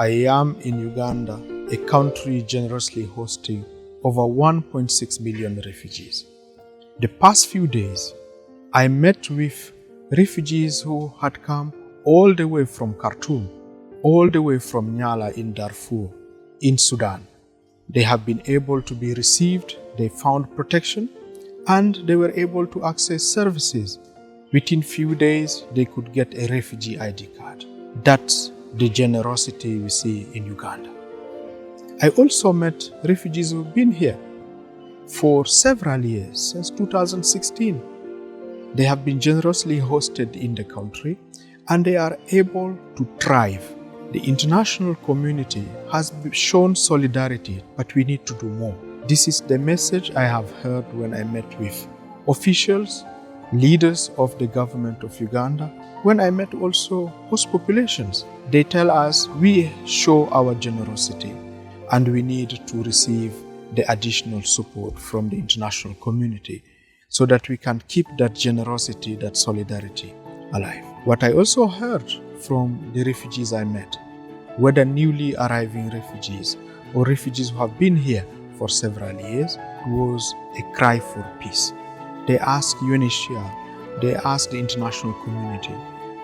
I am in Uganda, a country generously hosting over 1.6 million refugees. The past few days, I met with refugees who had come all the way from Khartoum, all the way from Nyala in Darfur, in Sudan. They have been able to be received, they found protection, and they were able to access services. Within few days, they could get a refugee ID card. That's the generosity we see in Uganda. I also met refugees who've been here for several years, since 2016. They have been generously hosted in the country and they are able to thrive. The international community has shown solidarity, but we need to do more. This is the message I have heard when I met with officials, leaders of the government of Uganda, when I met also host populations. They tell us we show our generosity and we need to receive the additional support from the international community so that we can keep that generosity, that solidarity alive. What I also heard from the refugees I met, whether newly arriving refugees or refugees who have been here for several years, was a cry for peace. They asked UNHCR, they asked the international community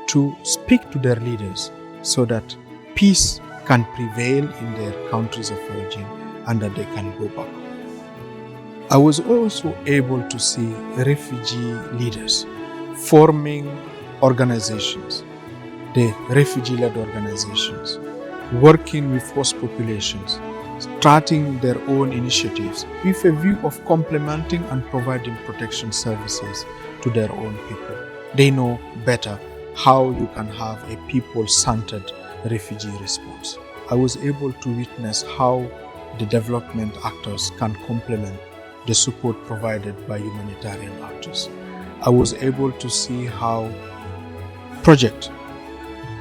to speak to their leaders so that peace can prevail in their countries of origin and that they can go back. I was also able to see refugee leaders forming organizations, the refugee-led organizations, working with host populations, starting their own initiatives with a view of complementing and providing protection services to their own people. They know better how you can have a people-centered refugee response. I was able to witness how the development actors can complement the support provided by humanitarian actors. I was able to see how projects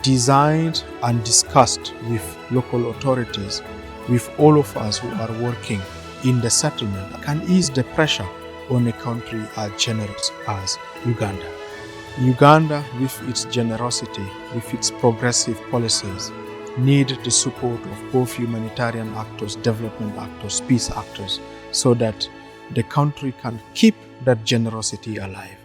designed and discussed with local authorities, with all of us who are working in the settlement, can ease the pressure on a country as generous as Uganda. Uganda, with its generosity, with its progressive policies, need the support of both humanitarian actors, development actors, peace actors, so that the country can keep that generosity alive.